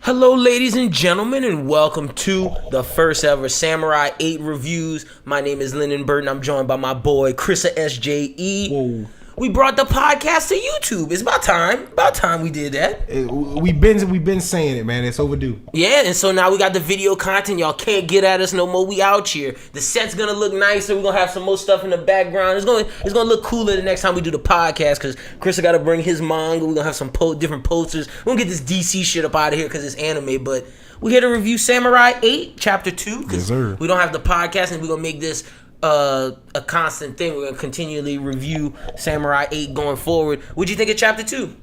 Hello ladies and gentlemen, and welcome to the first ever Samurai 8 reviews. My name is Lynden Burton. I'm joined by my boy Chrissa SJE. Whoa. We brought the podcast to YouTube. It's about time we did that. We've been saying it, man. It's overdue. Yeah, and so now we got the video content. Y'all can't get at us no more. We out here. The set's gonna look nicer. We're gonna have some more stuff in the background. It's gonna look cooler the next time we do the podcast because Chris got to bring his manga. We're gonna have some different posters. We're gonna get this DC shit up out of here because it's anime. But we're here to review Samurai 8 Chapter 2 because we don't have the podcast, and we're gonna make this a constant thing. We're gonna continually review Samurai 8 going forward. What'd you think of Chapter 2?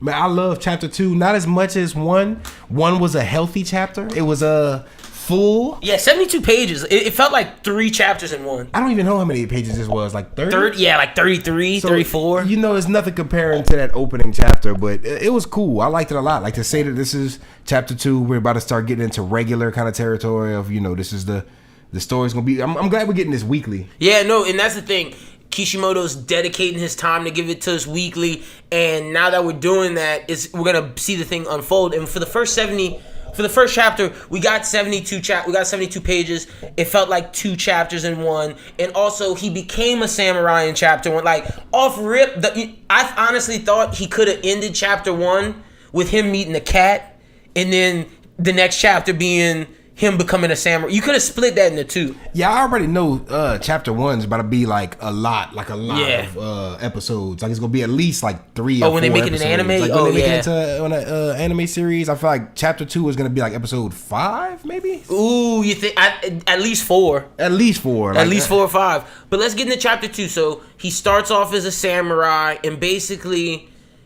Man, I love Chapter 2 not as much as 1. 1 was a healthy chapter. It was a full. Yeah, 72 pages. It felt like 3 chapters in one. I don't even know how many pages this was. Like 30? Yeah, like 33, 34. You know, it's nothing comparing to that opening chapter, but it was cool. I liked it a lot. Like to say that this is Chapter 2, we're about to start getting into regular kind of territory of, you know, this is the story's gonna be. I'm glad we're getting this weekly. Yeah, no, and that's the thing. Kishimoto's dedicating his time to give it to us weekly, and now that we're doing that, we're gonna see the thing unfold. And for the first chapter, we got 72 pages. It felt like 2 chapters in one, and also he became a samurai in chapter 1. Like off rip, I honestly thought he could have ended chapter 1 with him meeting the cat, and then the next chapter being him becoming a samurai. You could have split that into 2. Yeah, I already know chapter 1's about to be like a lot of episodes. Like it's gonna be at least like 3 or 4 when they make it an anime? Like when they make it into an anime series, I feel like chapter 2 is gonna be like episode 5, maybe? Ooh, you think at least 4. At least 4. At least 4 or 5. But let's get into chapter 2. So he starts off as a samurai, and basically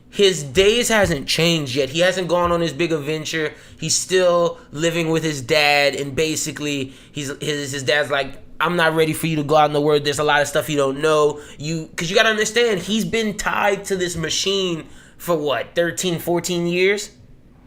his days hasn't changed yet. He hasn't gone on his big adventure. He's still living with his dad, and basically his dad's like, I'm not ready for you to go out in the world. There's a lot of stuff you don't know. Because you got to understand, he's been tied to this machine for what, 13, 14 years?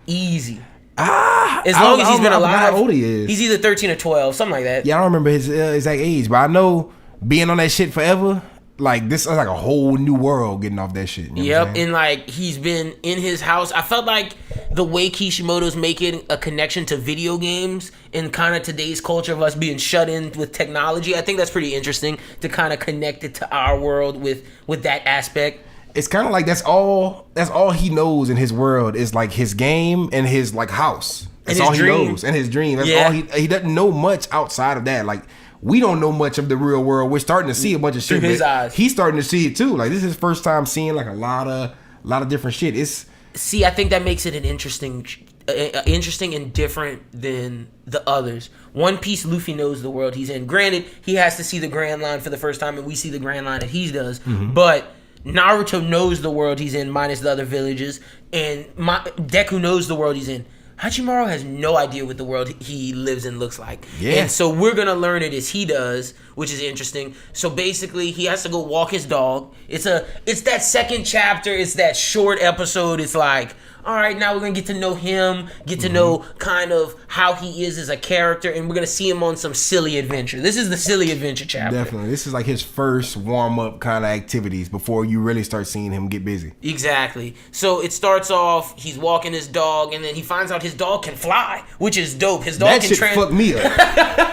Easy. As long as he's been alive. How old he is. He's either 13 or 12, something like that. Yeah, I don't remember his exact age, but I know being on that shit forever, like this is like a whole new world getting off that shit. You know what I'm saying? And like he's been in his house. I felt like the way Kishimoto's making a connection to video games and kind of today's culture of us being shut in with technology, I think that's pretty interesting to kind of connect it to our world with that aspect. It's kind of like that's all he knows in his world is like his game and his like house. That's all he knows, and his dream. That's all he doesn't know much outside of that. Like we don't know much of the real world. We're starting to see a bunch of shit. Through his eyes. He's starting to see it too. Like this is his first time seeing like a lot of different shit. I think that makes it an interesting and different than the others. One Piece, Luffy knows the world he's in. Granted, he has to see the Grand Line for the first time, and we see the Grand Line that he does. Mm-hmm. But Naruto knows the world he's in, minus the other villages, and Deku knows the world he's in. Hachimaru has no idea what the world he lives in looks like. Yeah. And so we're going to learn it as he does, which is interesting. So basically, he has to go walk his dog. It's that second chapter. It's that short episode. It's like, all right, now we're going to get to know him, get to know kind of how he is as a character, and we're going to see him on some silly adventure. This is the silly adventure chapter. Definitely. This is like his first warm-up kind of activities before you really start seeing him get busy. Exactly. So it starts off, he's walking his dog, and then he finds out his dog can fly, which is dope. His dog that shit fucked me up.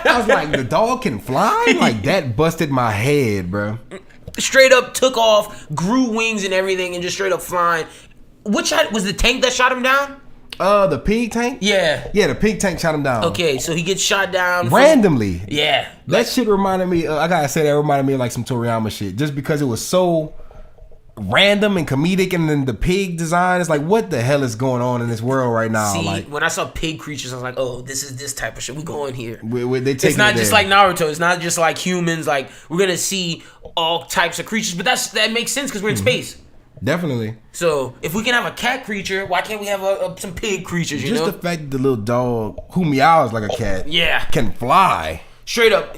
I was like, the dog can fly? Like, that busted my head, bro. Straight up took off, grew wings and everything, and just straight up flying. Which was the tank that shot him down? The pig tank? Yeah. Yeah, the pig tank shot him down. Okay, so he gets shot down. Randomly. Yeah. That shit reminded me, I gotta say, that reminded me of like some Toriyama shit. Just because it was so random and comedic, and then the pig design, it's like, what the hell is going on in this world right now? See, like, when I saw pig creatures, I was like, oh, this is this type of shit. We going here. It's not just like Naruto. It's not just like humans. Like, we're going to see all types of creatures. But that makes sense because we're in space. Definitely. So if we can have a cat creature, why can't we have some pig creatures? You know? The fact that the little dog who meows like a cat, can fly. Straight up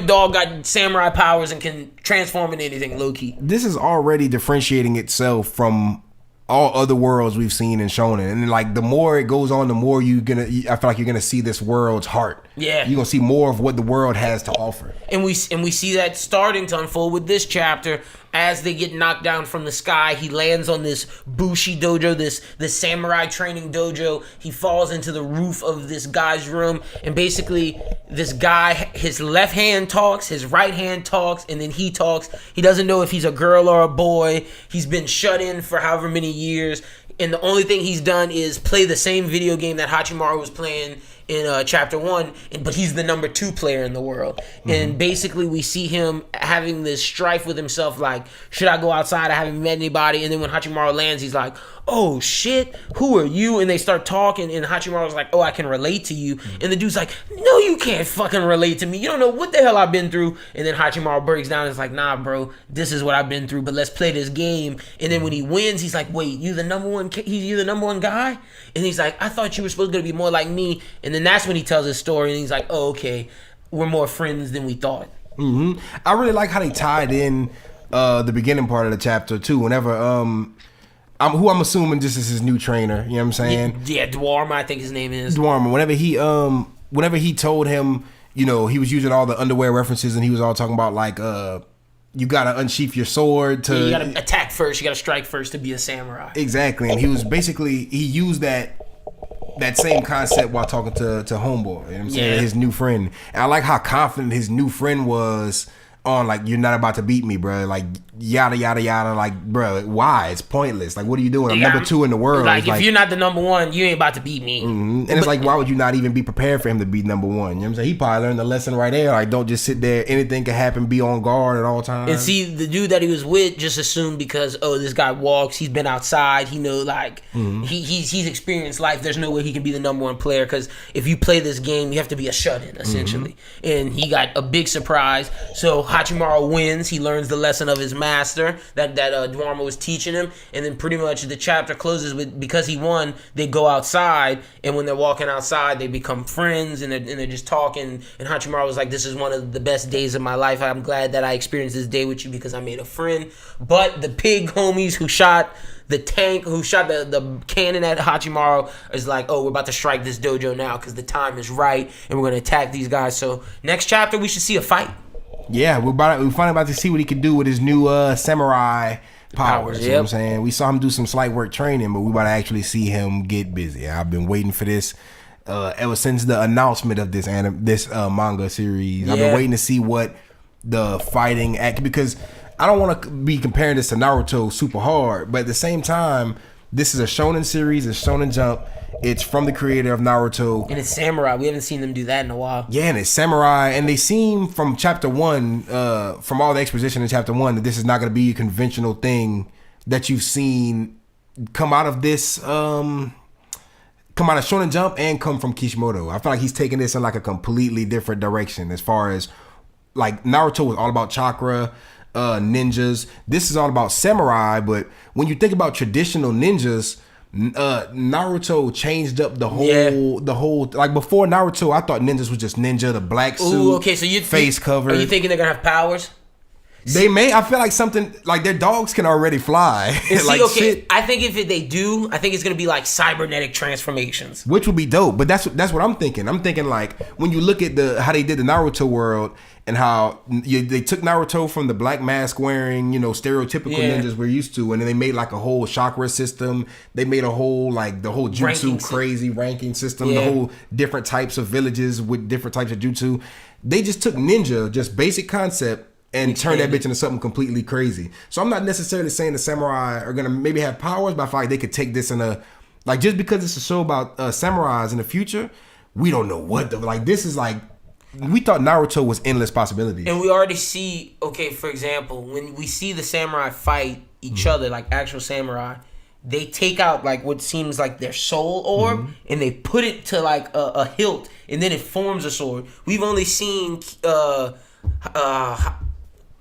dog got samurai powers and can transform into anything. Low key. This is already differentiating itself from all other worlds we've seen in Shonen, and like the more it goes on, the more I feel like you're gonna see this world's heart. Yeah, you're gonna see more of what the world has to offer. And we see that starting to unfold with this chapter. as they get knocked down from the sky, he lands on this Bushi dojo, this samurai training dojo. He falls into the roof of this guy's room, and basically this guy, his left hand talks, his right hand talks, and then he talks. He doesn't know if he's a girl or a boy. He's been shut in for however many years, and the only thing he's done is play the same video game that Hachimaru was playing in chapter 1, but he's the number 2 player in the world. And basically we see him having this strife with himself, like, should I go outside? I haven't met anybody. And then when Hachimaru lands, he's like, oh shit, who are you? And they start talking, and Hachimaru's like, oh, I can relate to you. And the dude's like, no, you can't fucking relate to me. You don't know what the hell I've been through. And then Hachimaru breaks down and is like, nah, bro, this is what I've been through, but let's play this game. And then when he wins, he's like, wait, you the number one guy? And he's like, I thought you were supposed to be more like me. And then that's when he tells his story, and he's like, oh, okay, we're more friends than we thought. I really like how they tied in the beginning part of the chapter too. Whenever who I'm assuming this is his new trainer, you know what I'm saying? Yeah, Dwarma, I think his name is. Dwarma. Whenever he told him, you know, he was using all the underwear references, and he was all talking about like you gotta unsheath your sword to you gotta attack first, you gotta strike first to be a samurai. Exactly. And he was basically, he used that same concept while talking to Homeboy, you know what I'm saying, his new friend. And I like how confident his new friend was on, like, you're not about to beat me, bro. Like, yada, yada, yada. Like, bro, why? It's pointless. Like, what are you doing? I'm number 2 in the world. Like, if you're not the number 1, you ain't about to beat me. And it's like, why would you not even be prepared for him to be number 1? You know what I'm saying? He probably learned the lesson right there. Like, don't just sit there. Anything can happen. Be on guard at all times. And see, the dude that he was with just assumed because, oh, this guy walks, he's been outside, he know, like, he's experienced life. There's no way he can be the number 1 player, because if you play this game, you have to be a shut-in, essentially. And he got a big surprise. So Hachimaru wins. He learns the lesson of his master that Dwarma was teaching him, and then pretty much the chapter closes with, because he won, they go outside, and when they're walking outside, they become friends, and they're just talking, and Hachimaru was like, this is one of the best days of my life. I'm glad that I experienced this day with you because I made a friend. But the pig homies who shot the tank, who shot the cannon at Hachimaru, is like, oh, we're about to strike this dojo now because the time is right, and we're going to attack these guys. So next chapter, we should see a fight. Yeah, we're finally about to see what he can do with his new samurai powers. You know what I'm saying? We saw him do some slight work training, but we about to actually see him get busy. I've been waiting for this ever since the announcement of this manga series. I've been waiting to see what the fighting act, because I don't want to be comparing this to Naruto super hard, but at the same time, this is a shonen series, a shonen jump. It's from the creator of Naruto. And it's samurai. We haven't seen them do that in a while. Yeah, and it's samurai. And they seem from chapter 1, from all the exposition in chapter 1, that this is not going to be a conventional thing that you've seen come out of this, come out of Shonen Jump and come from Kishimoto. I feel like he's taking this in like a completely different direction, as far as, like, Naruto was all about chakra, ninjas. This is all about samurai, but when you think about traditional ninjas, Naruto changed up the whole like, before Naruto, I thought ninjas was just ninja, the black suit. Ooh, okay, so you face cover. Are you thinking they're gonna have powers? They may. I feel like something like their dogs can already fly. Like, okay, shit. I think if they do, I think it's gonna be like cybernetic transformations, which would be dope. But that's what I'm thinking. I'm thinking, like, when you look at how they did the Naruto world, and how they took Naruto from the black mask wearing, stereotypical ninjas we're used to, and then they made like a whole chakra system. They made a whole, like, the whole jutsu crazy ranking system, the whole different types of villages with different types of jutsu. They just took ninja, just basic concept, and turn that bitch into something completely crazy. So I'm not necessarily saying the samurai are gonna maybe have powers, but I feel like they could take this in a, like, just because it's a show about samurais in the future, we don't know what this is like. We thought Naruto was endless possibilities. And we already see, okay, for example, when we see the samurai fight each other, like actual samurai, they take out, like, what seems like their soul orb, and they put it to, like, a hilt, and then it forms a sword. We've only seen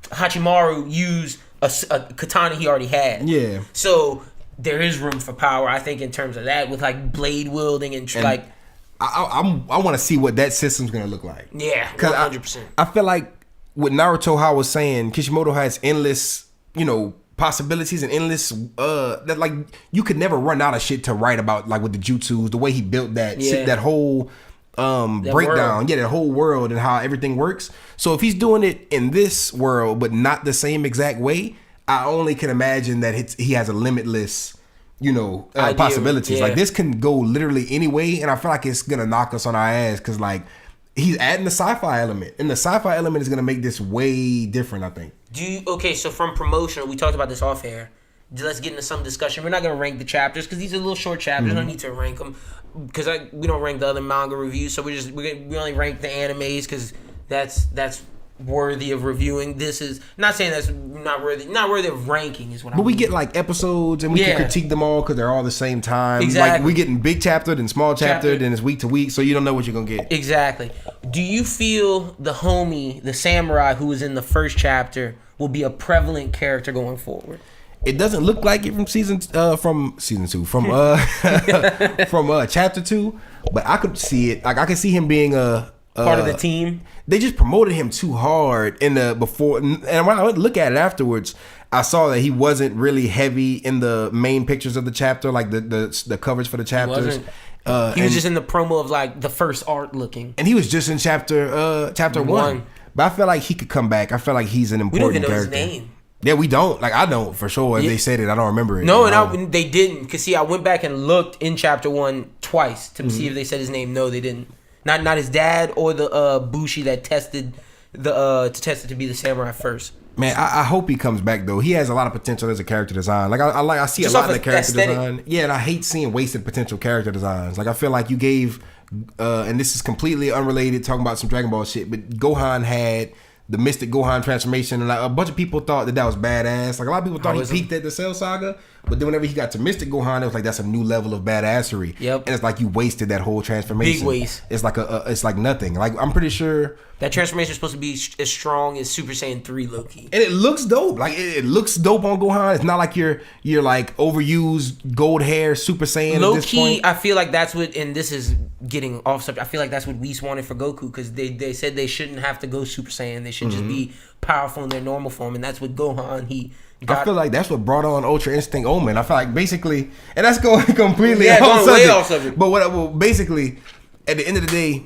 Hachimaru use a katana he already had. Yeah. So there is room for power, I think, in terms of that, with, like, blade wielding and like. I want to see what that system's gonna look like. Yeah, 100%. I feel like with Naruto, how I was saying, Kishimoto has endless, possibilities and endless that, like, you could never run out of shit to write about, like, with the jutsus, the way he built that that whole breakdown, world. That whole world and how everything works. So if he's doing it in this world but not the same exact way, I only can imagine that he has a limitless, possibilities. Like this can go literally any way, and I feel like it's gonna knock us on our ass because like he's adding the sci-fi element, and the sci-fi element is gonna make this way different. I think. So from promotion, we talked about this off air. Let's get into some discussion. We're not gonna rank the chapters because these are little short chapters. I don't need to rank them because we don't rank the other manga reviews. So we only rank the animes because that's worthy of reviewing. This is not saying that's not worthy of ranking is what I'm. But we get like episodes and we can critique them all because they're all the same time. Exactly. Like we getting big chapter then small chapter then it's week to week, so you don't know what you're gonna get. Exactly. Do you feel the homie, the samurai who was in the first chapter, will be a prevalent character going forward? It doesn't look like it from season 2 from chapter 2, but I could see it. Like I could see him being a part of the team. They just promoted him too hard in the before, and when I went to look at it afterwards, I saw that he wasn't really heavy in the main pictures of the chapter, like the covers for the chapters. He was just in the promo of like the first art looking, and he was just in chapter 1. But I feel like he could come back. I feel like he's an important character. We don't even know his name. Yeah, we don't. Like I don't for sure. If they said it, I don't remember it. No, and they didn't. Because see, I went back and looked in chapter 1 twice to see if they said his name. No, they didn't. Not his dad or the Bushi that tested to be the samurai first. Man, I hope he comes back though. He has a lot of potential as a character design. Like I see just a lot of the character design. Yeah, and I hate seeing wasted potential character designs. Like I feel like you gave, and this is completely unrelated, talking about some Dragon Ball shit, but Gohan had the Mystic Gohan transformation, and like a bunch of people thought that was badass. Like a lot of people thought he peaked at the Cell Saga, but then whenever he got to Mystic Gohan, it was like that's a new level of badassery. Yep. And it's like you wasted that whole transformation. Big waste. It's like it's like nothing. Like I'm pretty sure that transformation is supposed to be as strong as Super Saiyan 3 low-key. And it looks dope. Like it looks dope on Gohan. It's not like you're like overused gold hair Super Saiyan low-key, at this point. I feel like that's what, and this is getting off subject, I feel like that's what Whis wanted for Goku because they said they shouldn't have to go Super Saiyan. They should just be powerful in their normal form, and that's what Gohan he got. I feel like that's what brought on Ultra Instinct Omen. I feel like basically, and that's going completely way off subject. But basically, at the end of the day,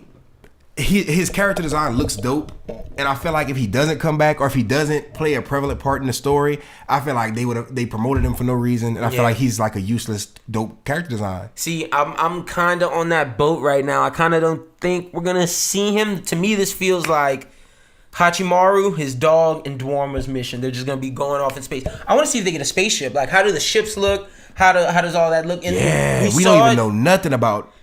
his character design looks dope, and I feel like if he doesn't come back or if he doesn't play a prevalent part in the story, I feel like they promoted him for no reason, and I feel like he's like a useless dope character design. See, I'm kind of on that boat right now. I kind of don't think we're gonna see him. To me, this feels like Hachimaru, his dog, and Dwarma's mission. They're just gonna be going off in space. I want to see if they get a spaceship. Like, how do the ships look? How does all that look? And we don't even know nothing about.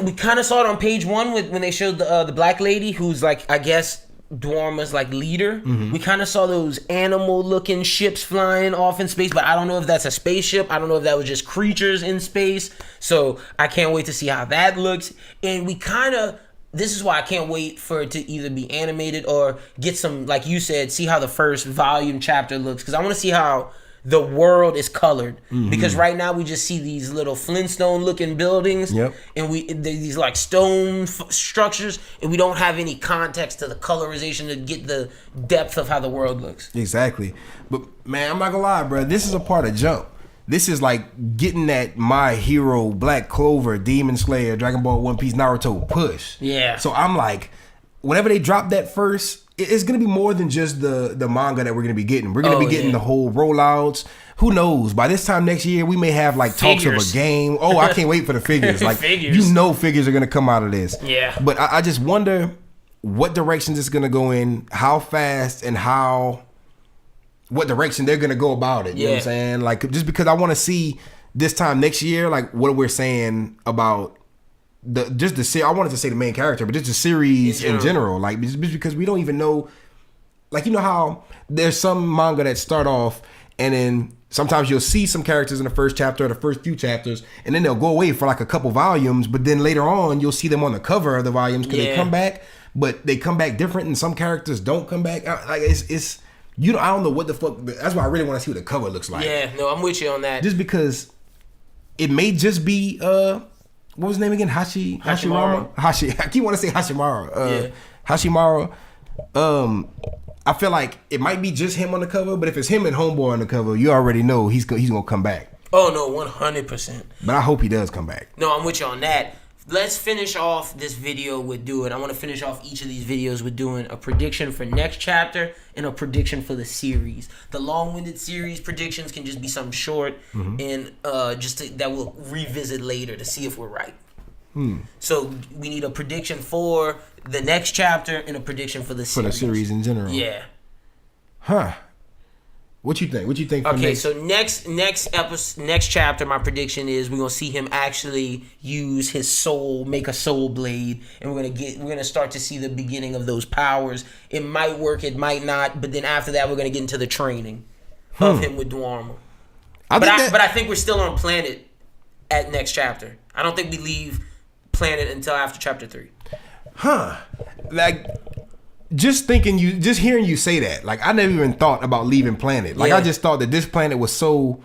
We kind of saw it on page 1 when they showed the black lady who's like, I guess, Dwarma's like leader. We kind of saw those animal looking ships flying off in space, but I don't know if that's a spaceship. I don't know if that was just creatures in space. So I can't wait to see how that looks. And this is why I can't wait for it to either be animated or get some, like you said, see how the first volume chapter looks, because I want to see how the world is colored, because right now we just see these little Flintstone looking buildings, and these like stone structures, and we don't have any context to the colorization to get the depth of how the world looks. Exactly. But man, I'm not gonna lie, bro, this is a part of Jump. This is like getting that My Hero, Black Clover, Demon Slayer, Dragon Ball, One Piece, Naruto push. Yeah. So I'm like, whenever they drop that first, it's gonna be more than just the manga that we're gonna be getting. We're gonna be getting the whole rollouts. Who knows? By this time next year, we may have like talks of a game. Oh, I can't wait for the figures. Like figures are gonna come out of this. Yeah. But I just wonder what direction this is gonna go in, how fast, and what direction they're gonna go about it. You know what I'm saying? Like, just because I want to see this time next year, like what we're saying about I wanted to say the main character, but just the series in general. Like, just because we don't even know, like, you know how there's some manga that start off and then sometimes you'll see some characters in the first chapter or the first few chapters, and then they'll go away for like a couple volumes, but then later on you'll see them on the cover of the volumes because they come back, but they come back different, and some characters don't come back. Like, it's I don't know what the fuck. That's why I really want to see what the cover looks like. Yeah, no, I'm with you on that. Just because it may just be what was his name again? Hashimara. I keep wanting to say Hashimara. Hashimara. I feel like it might be just him on the cover, but if it's him and Homeboy on the cover, you already know he's gonna come back. Oh no, 100%. But I hope he does come back. No, I'm with you on that. let's finish off this video with doing. I want to finish off each of these videos with doing a prediction for next chapter and a prediction for the series. The long-winded series predictions can just be something short and that we'll revisit later to see if we're right. So we need a prediction for the next chapter and a prediction for the series. For the series in general. Yeah. Huh. What you think? What you think? Okay, so next chapter, my prediction is we're gonna see him actually use his soul, make a soul blade, and we're gonna start to see the beginning of those powers. It might work, it might not, but then after that, we're gonna get into the training of him with Dwarma. But I think we're still on planet at next chapter. I don't think we leave planet until after chapter 3. Huh? Like. Just hearing you say that, like I never even thought about leaving planet. Like I just thought that this planet was so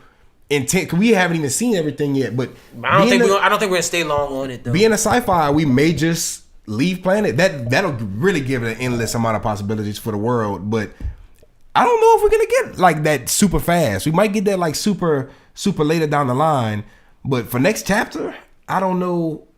intense. Cause we haven't even seen everything yet. But I don't think we're gonna stay long on it though. Being a sci-fi, we may just leave planet. That'll really give it an endless amount of possibilities for the world. But I don't know if we're gonna get like that super fast. We might get that like super later down the line. But for next chapter, I don't know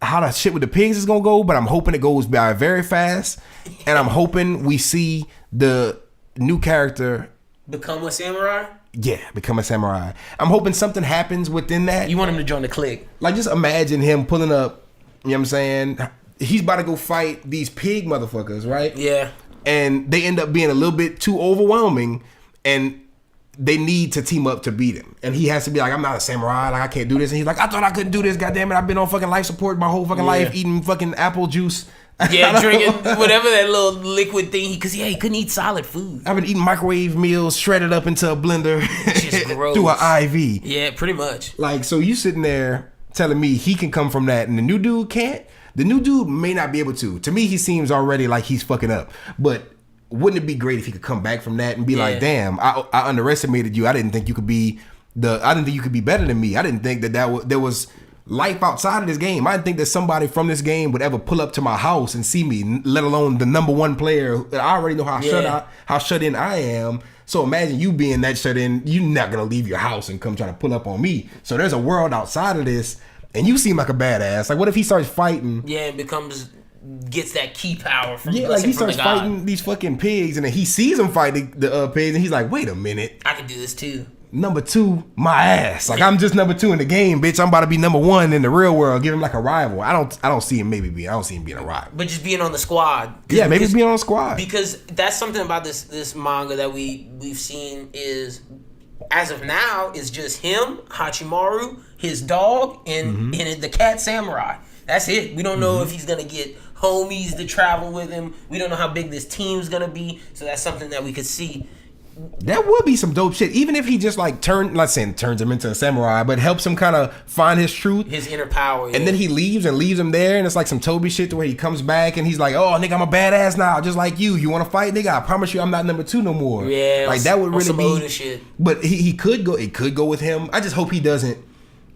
how the shit with the pigs is gonna go, but I'm hoping it goes by very fast, and I'm hoping we see the new character become a samurai. Yeah, become a samurai. I'm hoping something happens within that. You want him to join the clique? Like just imagine him pulling up. You know what I'm saying? He's about to go fight these pig motherfuckers, right? Yeah. And they end up being a little bit too overwhelming, and they need to team up to beat him. And he has to be like, I'm not a samurai, like I can't do this. And he's like, I thought I couldn't do this, goddamn it. I've been on fucking life support my whole fucking life, eating fucking apple juice. Yeah, drinking whatever that little liquid thing, because he couldn't eat solid food. I've been eating microwave meals shredded up into a blender just gross. through an IV. Yeah, pretty much. Like, so you sitting there telling me he can come from that and the new dude can't? The new dude may not be able to. To me, he seems already like he's fucking up. But wouldn't it be great if he could come back from that and be like, damn, I underestimated you. I didn't think you could be better than me. I didn't think that there was life outside of this game. I didn't think that somebody from this game would ever pull up to my house and see me, let alone the number one player. I already know how shut in I am. So imagine you being that shut in. You're not gonna leave your house and come try to pull up on me. So there's a world outside of this, and you seem like a badass. Like, what if he starts fighting? Yeah, and gets that key power from like he starts fighting these fucking pigs, and then he sees them fighting the pigs, and he's like, wait a minute, I can do this too. Number 2, my ass. Like, I'm just number 2 in the game, bitch. I'm about to be number 1 in the real world. Give him like a rival. I don't see him being a rival. But just being on the squad. Yeah, maybe being on the squad. Because that's something about this manga that we've seen is, as of now, is just him, Hachimaru, his dog, and the cat samurai. That's it. We don't know if he's gonna get homies to travel with him. We don't know how big this team's gonna be. So that's something that we could see. That would be some dope shit. Even if he just like turns him into a samurai, but helps him kind of find his truth, his inner power. And then he leaves him there, and it's like some Toby shit to where he comes back and he's like, "Oh, nigga, I'm a badass now, just like you. You want to fight, nigga? I promise you, I'm not number 2 no more." Yeah, like that would really be. Shit. But he could go. It could go with him. I just hope he doesn't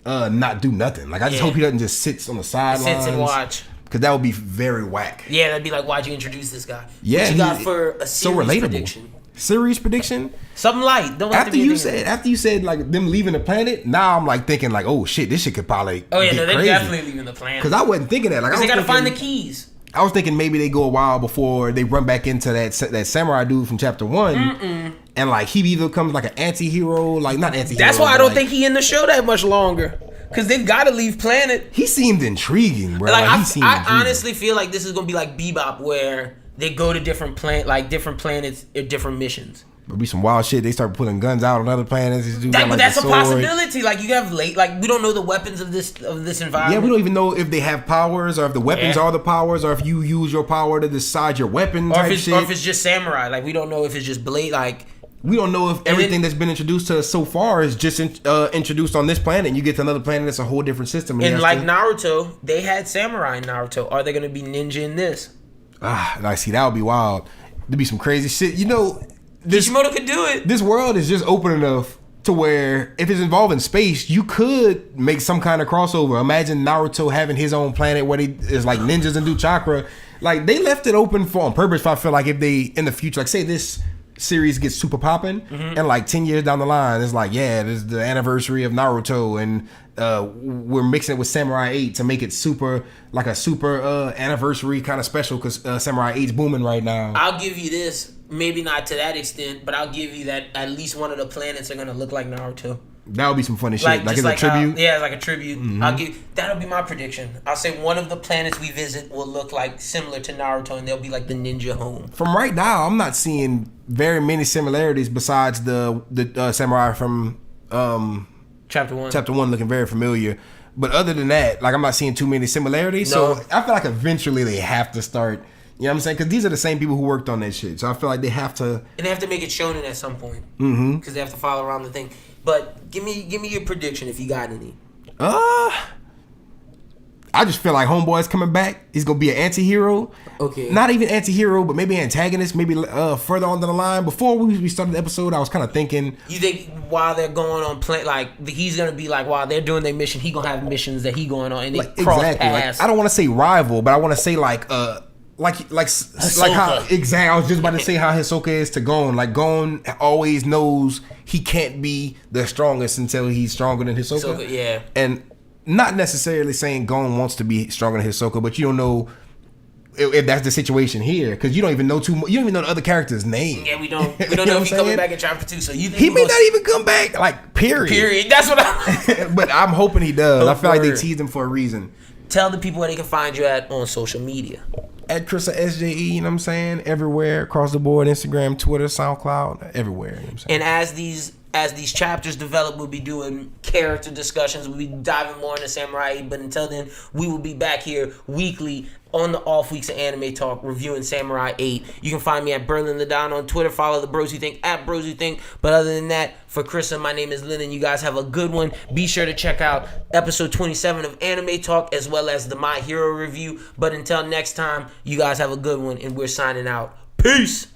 not do nothing. Like I just hope he doesn't just sit on the sidelines. Sits and watch. Because that would be very whack. Yeah, that'd be like, why'd you introduce this guy? Yeah, what you got for a series prediction? Series prediction? Something light. Don't after you said like them leaving the planet, now I'm like thinking like, oh shit, this shit could probably get they're crazy. definitely leaving the planet. Because I wasn't thinking that. Like, because they gotta find the keys. I was thinking maybe they go a while before they run back into that samurai dude from chapter 1, and like he either becomes like an anti-hero, like not anti-hero. That's why I don't think he in the show that much longer. Because they've got to leave planet. He seemed intriguing, bro. Like I honestly feel like this is gonna be like Bebop, where they go to different planets or different missions. There'll be some wild shit. They start pulling guns out on other planets. But that's a possibility. Like you have we don't know the weapons of this environment. Yeah, we don't even know if they have powers or if the weapons are the powers or if you use your power to decide your weapon or type if shit. it's just samurai. Like we don't know if it's just blade. Like we don't know if everything that's been introduced to us so far is just introduced on this planet. And you get to another planet that's a whole different system. And like Naruto, they had samurai in Naruto. Are they going to be ninja in this? I see. That would be wild. There'd be some crazy shit. You know, Kishimoto could do it. This world is just open enough to where if it's involving space, you could make some kind of crossover. Imagine Naruto having his own planet where there's like ninjas and do chakra. Like they left it open on purpose. I feel like if they in the future, like say this series gets super popping, and like 10 years down the line, it's like, yeah, this is the anniversary of Naruto, and we're mixing it with Samurai 8 to make it super anniversary kind of special because Samurai 8's booming right now. I'll give you this, maybe not to that extent, but I'll give you that at least one of the planets are gonna look like Naruto. That would be some funny shit. Like it's a tribute. Yeah, like a tribute. That'll be my prediction. I'll say one of the planets we visit will look like similar to Naruto, and they'll be like the ninja home. From right now, I'm not seeing very many similarities besides the samurai from Chapter 1. Chapter 1 looking very familiar. But other than that, like I'm not seeing too many similarities. No. So I feel like eventually they have to start. You know what I'm saying? Because these are the same people who worked on that shit. So I feel like they have to. And they have to make it shonen at some point. Because they have to follow around the thing. But give me your prediction if you got any. I just feel like Homeboy's coming back. He's gonna be an anti-hero. Okay. Not even anti-hero, but maybe antagonist. Maybe further on down the line. Before we started the episode, I was kind of thinking. You think while they're going on he's gonna be like while they're doing their mission, he gonna have missions that he going on and they cross paths. Like, I don't want to say rival, but I want to say like how exactly. I was just about to say how Hisoka is to Gon. Like Gon always knows he can't be the strongest until he's stronger than Hisoka. Yeah. And not necessarily saying Gon wants to be stronger than Hisoka, but you don't know if that's the situation here because you don't even know you don't even know the other character's name. Yeah, we don't know if he's coming back in chapter 2. So you think he may not even come back. Like period. That's what I. But I'm hoping he does. I feel like they teased him for a reason. Tell the people where they can find you at on social media. At Chrissa SJE, you know what I'm saying? Everywhere, across the board, Instagram, Twitter, SoundCloud, everywhere. You know what I'm saying? And as these chapters develop, we'll be doing character discussions. We'll be diving more into Samurai. But until then, we will be back here weekly on the off weeks of Anime Talk reviewing Samurai 8. You can find me at Berlin the Don on Twitter. Follow the Bros Who Think at Bros Who Think. But other than that, for Chrissa, my name is Lynden. You guys have a good one. Be sure to check out episode 27 of Anime Talk as well as the My Hero review. But until next time, you guys have a good one, and we're signing out. Peace.